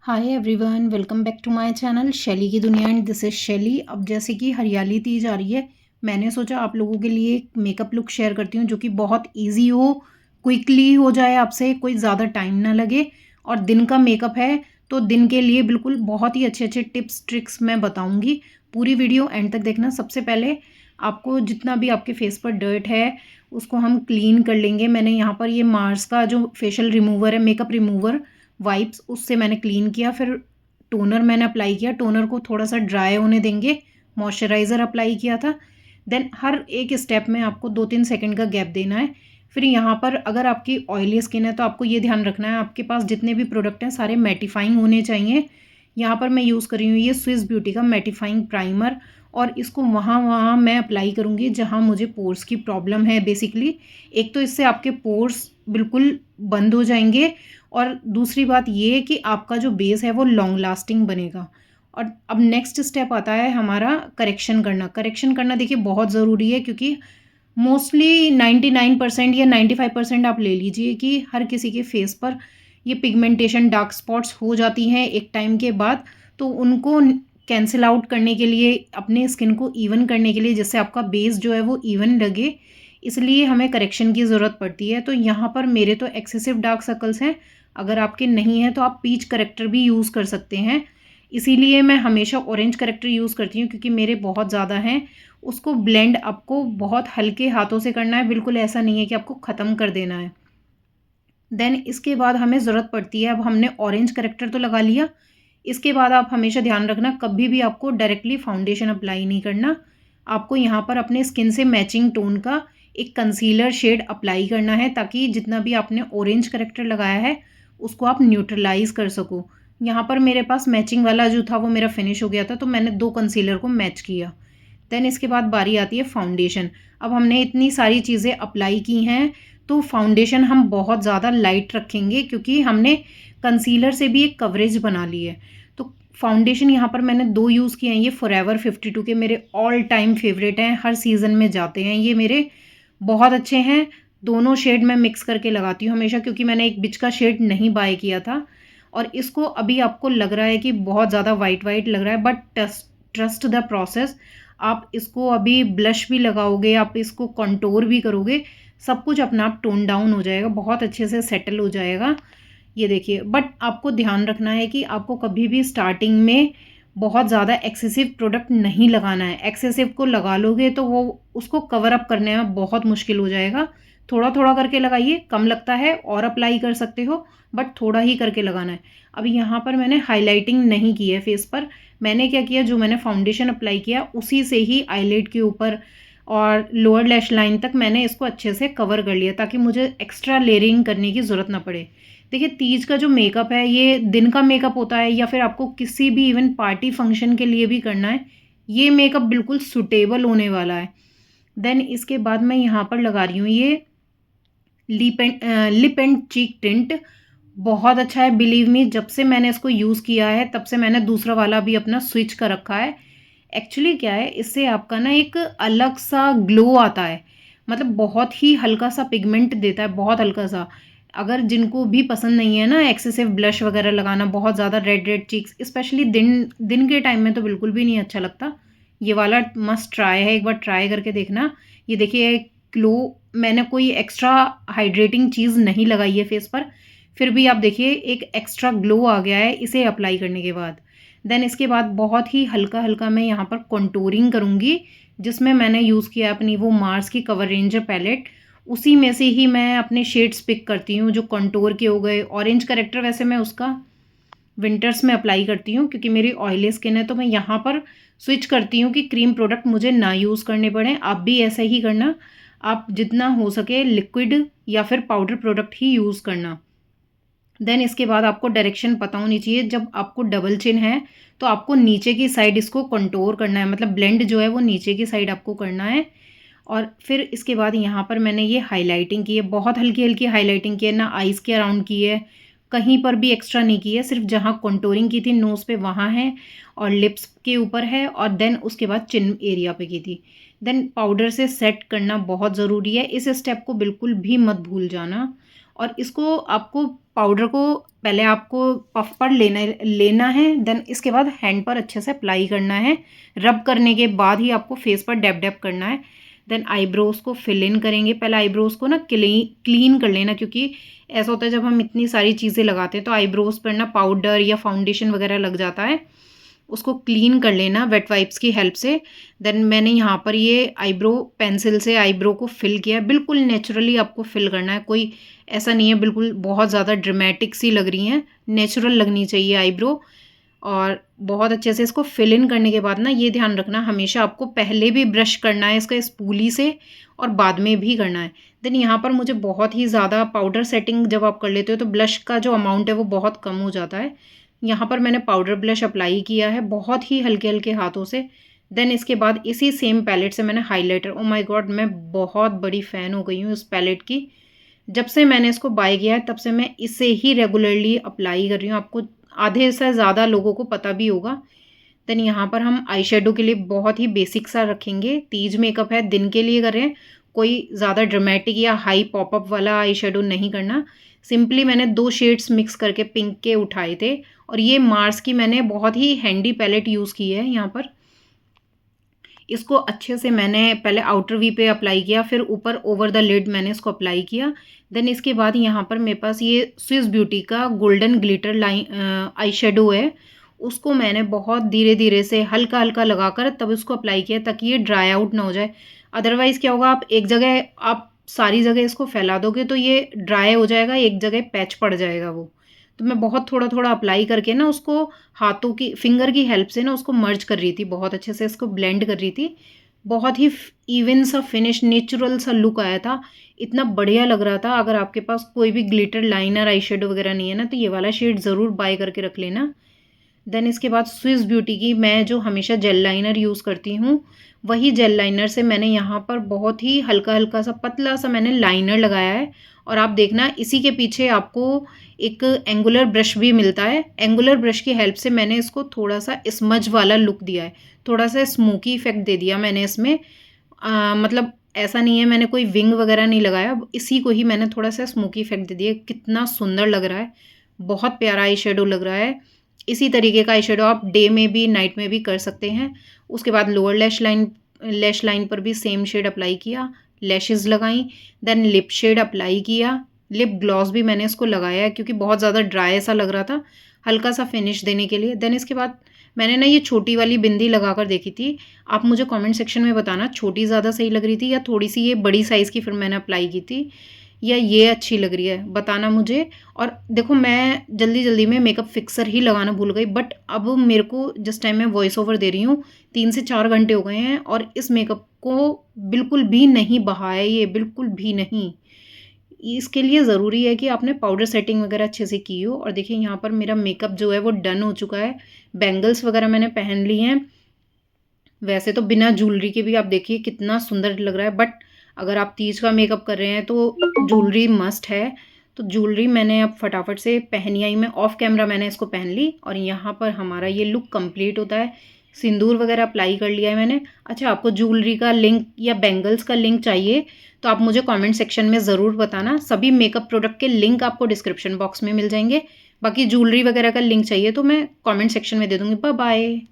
Hi everyone, welcome back to my channel Shaili की दुनिया and this is शैली। अब जैसे कि हरियाली तीज आ रही है, मैंने सोचा आप लोगों के लिए एक मेकअप लुक शेयर करती हूँ जो कि बहुत इजी हो, क्विकली हो जाए, आपसे कोई ज़्यादा टाइम ना लगे। और दिन का मेकअप है तो दिन के लिए बिल्कुल बहुत ही अच्छे अच्छे टिप्स ट्रिक्स मैं बताऊँगी। पूरी वीडियो एंड तक देखना। सबसे पहले आपको जितना भी आपके फेस पर डर्ट है उसको हम क्लीन कर लेंगे। मैंने यहाँ पर ये मार्स का जो फेशियल रिमूवर है, मेकअप रिमूवर वाइप्स, उससे मैंने क्लीन किया। फिर टोनर मैंने अप्लाई किया, टोनर को थोड़ा सा ड्राई होने देंगे। मॉइस्चराइज़र अप्लाई किया था। देन हर एक स्टेप में आपको 2-3 सेकंड का गैप देना है। फिर यहाँ पर अगर आपकी ऑयली स्किन है तो आपको ये ध्यान रखना है आपके पास जितने भी प्रोडक्ट हैं सारे मैटिफाइंग होने चाहिए। यहाँ पर मैं यूज़ कर रही हूँ ये स्विस ब्यूटी का मैटिफाइंग प्राइमर, और इसको वहाँ वहाँ मैं अप्लाई करूँगी जहाँ मुझे पोर्स की प्रॉब्लम है बेसिकली। एक तो इससे आपके पोर्स बिल्कुल बंद हो जाएंगे, और दूसरी बात ये कि आपका जो बेस है वो लॉन्ग लास्टिंग बनेगा। और अब नेक्स्ट स्टेप आता है हमारा करेक्शन करना। करेक्शन करना देखिए बहुत ज़रूरी है, क्योंकि मोस्टली 99% या 95% आप ले लीजिए कि हर किसी के फेस पर ये पिगमेंटेशन डार्क स्पॉट्स हो जाती हैं एक टाइम के बाद। तो उनको कैंसिल आउट करने के लिए, अपने स्किन को इवन करने के लिए, जिससे आपका बेस जो है वो इवन लगे, इसलिए हमें करेक्शन की ज़रूरत पड़ती है। तो यहाँ पर मेरे तो एक्सेसिव डार्क सर्कल्स हैं, अगर आपके नहीं हैं तो आप पीच करेक्टर भी यूज़ कर सकते हैं। इसीलिए मैं हमेशा ऑरेंज करेक्टर यूज़ करती हूँ, क्योंकि मेरे बहुत ज़्यादा हैं। उसको ब्लेंड आपको बहुत हल्के हाथों से करना है, बिल्कुल ऐसा नहीं है कि आपको ख़त्म कर देना है। देन इसके बाद हमें ज़रूरत पड़ती है, अब हमने ऑरेंज करेक्टर तो लगा लिया, इसके बाद आप हमेशा ध्यान रखना कभी भी आपको डायरेक्टली फाउंडेशन अप्लाई नहीं करना। आपको यहाँ पर अपने स्किन से मैचिंग टोन का एक कंसीलर शेड अप्लाई करना है, ताकि जितना भी आपने ऑरेंज करेक्टर लगाया है उसको आप न्यूट्रलाइज कर सको। यहाँ पर मेरे पास मैचिंग वाला जो था वो मेरा फिनिश हो गया था, तो मैंने 2 कंसीलर को मैच किया। देन इसके बाद बारी आती है फाउंडेशन। अब हमने इतनी सारी चीज़ें अप्लाई की हैं तो फाउंडेशन हम बहुत ज़्यादा लाइट रखेंगे, क्योंकि हमने कंसीलर से भी एक कवरेज बना ली है। तो फाउंडेशन यहाँ पर मैंने 2 यूज़ किए हैं। ये फॉरएवर 52 के मेरे ऑल टाइम फेवरेट हैं, हर सीज़न में जाते हैं ये मेरे, बहुत अच्छे हैं। दोनों शेड मैं मिक्स करके लगाती हूँ हमेशा, क्योंकि मैंने एक बीच का शेड नहीं बाय किया था। और इसको अभी आपको लग रहा है कि बहुत ज़्यादा वाइट वाइट लग रहा है, बट ट्रस्ट द प्रोसेस। आप इसको अभी ब्लश भी लगाओगे, आप इसको कंटूर भी करोगे, सब कुछ अपना आप टोन डाउन हो जाएगा, बहुत अच्छे से सेटल हो जाएगा। ये देखिए, बट आपको ध्यान रखना है कि आपको कभी भी स्टार्टिंग में बहुत ज़्यादा एक्सेसिव प्रोडक्ट नहीं लगाना है। एक्सेसिव को लगा लोगे तो वो उसको कवर अप करने में बहुत मुश्किल हो जाएगा। थोड़ा थोड़ा करके लगाइए, कम लगता है और अप्लाई कर सकते हो, बट थोड़ा ही करके लगाना है। अभी यहाँ पर मैंने हाईलाइटिंग नहीं की है फेस पर। मैंने क्या किया, जो मैंने फाउंडेशन अप्लाई किया उसी से ही आईलिड के ऊपर और लोअर लैश लाइन तक मैंने इसको अच्छे से कवर कर लिया, ताकि मुझे एक्स्ट्रा लेयरिंग करने की ज़रूरत ना पड़े। देखिए, तीज का जो मेकअप है ये दिन का मेकअप होता है, या फिर आपको किसी भी इवन पार्टी फंक्शन के लिए भी करना है, ये मेकअप बिल्कुल सुटेबल होने वाला है। देन इसके बाद मैं यहाँ पर लगा रही हूँ ये लिप एंड चीक टिंट। बहुत अच्छा है, बिलीव मी। जब से मैंने इसको यूज़ किया है तब से मैंने दूसरा वाला भी अपना स्विच कर रखा है। एक्चुअली क्या है, इससे आपका ना एक अलग सा ग्लो आता है, मतलब बहुत ही हल्का सा पिगमेंट देता है, बहुत हल्का सा। अगर जिनको भी पसंद नहीं है ना एक्सेसिव ब्लश वगैरह लगाना, बहुत ज़्यादा रेड रेड चीक्स, स्पेशली दिन दिन के टाइम में तो बिल्कुल भी नहीं अच्छा लगता। ये वाला मस्ट ट्राई है, एक बार ट्राई करके देखना। ये देखिए ग्लो, मैंने कोई एक्स्ट्रा हाइड्रेटिंग चीज़ नहीं लगाई है फेस पर, फिर भी आप देखिए एक एक्स्ट्रा ग्लो आ गया है इसे अप्लाई करने के बाद। देन इसके बाद बहुत ही हल्का हल्का मैं यहाँ पर कंटूरिंग करूँगी, जिसमें मैंने यूज़ किया अपनी वो मार्स की कवर रेंजर पैलेट। उसी में से ही मैं अपने शेड्स पिक करती हूँ जो कंटूर के हो गए। ऑरेंज करेक्टर वैसे मैं उसका विंटर्स में अप्लाई करती हूँ, क्योंकि मेरी ऑयली स्किन है, तो मैं यहाँ पर स्विच करती हूँ कि क्रीम प्रोडक्ट मुझे ना यूज़ करने पड़े। आप भी ऐसा ही करना, आप जितना हो सके लिक्विड या फिर पाउडर प्रोडक्ट ही यूज़ करना। देन इसके बाद आपको डायरेक्शन पता होनी चाहिए। जब आपको डबल चिन है तो आपको नीचे की साइड इसको कंटूर करना है, मतलब ब्लेंड जो है वो नीचे की साइड आपको करना है। और फिर इसके बाद यहाँ पर मैंने ये हाइलाइटिंग की है, बहुत हल्की हल्की हाइलाइटिंग की है, ना आइज़ के अराउंड की है, कहीं पर भी एक्स्ट्रा नहीं की है, सिर्फ जहाँ कंटूरिंग की थी नोज़ पे वहाँ है, और लिप्स के ऊपर है, और देन उसके बाद चिन एरिया पे की थी। देन पाउडर से सेट करना बहुत ज़रूरी है, इस स्टेप को बिल्कुल भी मत भूल जाना। और इसको आपको पाउडर को पहले आपको पफ पर लेना है, देन इसके बाद हैंड पर अच्छे से अप्लाई करना है। रब करने के बाद ही आपको फेस पर डैप डैप करना है। देन आईब्रोज़ को फिल इन करेंगे। पहले आईब्रोज़ को ना क्लीन कर लेना, क्योंकि ऐसा होता है जब हम इतनी सारी चीज़ें लगाते हैं तो आईब्रोज़ पर ना पाउडर या फाउंडेशन वगैरह लग जाता है। उसको क्लीन कर लेना वेट वाइप्स की हेल्प से। देन मैंने यहाँ पर ये आईब्रो पेंसिल से आईब्रो को फिल किया। बिल्कुल नेचुरली आपको फिल करना है, कोई ऐसा नहीं है बिल्कुल बहुत ज़्यादा ड्रामेटिक सी लग रही हैं, नेचुरल लगनी चाहिए आईब्रो। और बहुत अच्छे से इसको फिल इन करने के बाद ना ये ध्यान रखना, हमेशा आपको पहले भी ब्रश करना है इसका स्पूली से और बाद में भी करना है। देन यहाँ पर मुझे बहुत ही ज़्यादा पाउडर सेटिंग जब आप कर लेते हो तो ब्लश का जो अमाउंट है वो बहुत कम हो जाता है। यहाँ पर मैंने पाउडर ब्लश अप्लाई किया है बहुत ही हल्के हल्के हाथों से। देन इसके बाद इसी सेम पैलेट से मैंने हाइलाइटर, ओ माय गॉड मैं बहुत बड़ी फ़ैन हो गई हूँ इस पैलेट की। जब से मैंने इसको बाय किया है तब से मैं इसे ही रेगुलरली अप्लाई कर रही हूँ। आपको आधे से ज़्यादा लोगों को पता भी होगा। देन यहाँ पर हम आई शेडो के लिए बहुत ही बेसिक सा रखेंगे। तीज मेकअप है, दिन के लिए कर रहे हैं, कोई ज़्यादा ड्रामेटिक या हाई पॉपअप वाला आई शेडो नहीं करना। सिंपली मैंने 2 शेड्स मिक्स करके पिंक के उठाए थे और ये मार्स की मैंने बहुत ही हैंडी पैलेट यूज़ की है। यहाँ पर इसको अच्छे से मैंने पहले आउटर वी पे अप्लाई किया, फिर ऊपर ओवर द लिड मैंने इसको अप्लाई किया। देन इसके बाद यहाँ पर मेरे पास ये स्विस ब्यूटी का golden glitter line eye shadow है, उसको मैंने बहुत धीरे धीरे से हल्का हल्का लगाकर तब इसको अप्लाई किया ताकि ये ड्राई आउट ना हो जाए। अदरवाइज़ क्या होगा, आप एक जगह आप सारी जगह इसको फैला दोगे तो ये ड्राई हो जाएगा, एक जगह पैच पड़ जाएगा वो। तो मैं बहुत थोड़ा थोड़ा अप्लाई करके ना उसको हाथों की फिंगर की हेल्प से ना उसको मर्ज कर रही थी, बहुत अच्छे से इसको ब्लेंड कर रही थी। बहुत ही इवन सा फिनिश, नेचुरल सा लुक आया था, इतना बढ़िया लग रहा था। अगर आपके पास कोई भी ग्लिटर लाइनर आई शेडो वगैरह नहीं है ना तो ये वाला शेड ज़रूर बाय करके रख लेना। देन इसके बाद स्विस ब्यूटी की मैं जो हमेशा जेल लाइनर यूज़ करती हूँ, वही जेल लाइनर से मैंने यहाँ पर बहुत ही हल्का हल्का सा पतला सा मैंने लाइनर लगाया है। और आप देखना इसी के पीछे आपको एक एंगुलर ब्रश भी मिलता है। एंगुलर ब्रश की हेल्प से मैंने इसको थोड़ा सा स्मज वाला लुक दिया है, थोड़ा सा स्मोकी इफेक्ट दे दिया मैंने इसमें। मतलब ऐसा नहीं है मैंने कोई विंग वगैरह नहीं लगाया, इसी को ही मैंने थोड़ा सा स्मोकी इफेक्ट दे दिया। कितना सुंदर लग रहा है, बहुत प्यारा आई शेडो लग रहा है। इसी तरीके का आई शेडो आप डे में भी नाइट में भी कर सकते हैं। उसके बाद लोअर लैश लाइन पर भी सेम शेड अप्लाई किया, लैशेज़ लगाई। देन लिप शेड अप्लाई किया, लिप ग्लॉस भी मैंने इसको लगाया है क्योंकि बहुत ज़्यादा ड्राई सा लग रहा था, हल्का सा फिनिश देने के लिए। देन इसके बाद मैंने ना ये छोटी वाली बिंदी लगा कर देखी थी, आप मुझे कमेंट सेक्शन में बताना छोटी ज़्यादा सही लग रही थी या थोड़ी सी ये बड़ी साइज़ की फिर मैंने अप्लाई की थी, या ये अच्छी लग रही है, बताना मुझे। और देखो मैं जल्दी जल्दी में मेकअप फिक्सर ही लगाना भूल गई, बट अब मेरे को जिस टाइम मैं वॉइस ओवर दे रही हूँ 3 से 4 घंटे हो गए हैं और इस मेकअप को बिल्कुल भी नहीं बहा है, ये बिल्कुल भी नहीं। इसके लिए ज़रूरी है कि आपने पाउडर सेटिंग वगैरह अच्छे से की हो। और देखिए यहाँ पर मेरा मेकअप जो है वो डन हो चुका है। बैंगल्स वगैरह मैंने पहन ली हैं, वैसे तो बिना ज्वेलरी के भी आप देखिए कितना सुंदर लग रहा है, बट अगर आप तीज का मेकअप कर रहे हैं तो ज्वेलरी मस्ट है। तो ज्वेलरी मैंने अब फटाफट से पहनी आई, मैं ऑफ कैमरा मैंने इसको पहन ली और यहाँ पर हमारा ये लुक कंप्लीट होता है। सिंदूर वगैरह अप्लाई कर लिया है मैंने। अच्छा, आपको ज्वेलरी का लिंक या बैंगल्स का लिंक चाहिए तो आप मुझे कमेंट सेक्शन में ज़रूर बताना। सभी मेकअप प्रोडक्ट के लिंक आपको डिस्क्रिप्शन बॉक्स में मिल जाएंगे। बाकी ज्वेलरी वगैरह का लिंक चाहिए तो मैं कमेंट सेक्शन में दे दूँगी। Bye bye.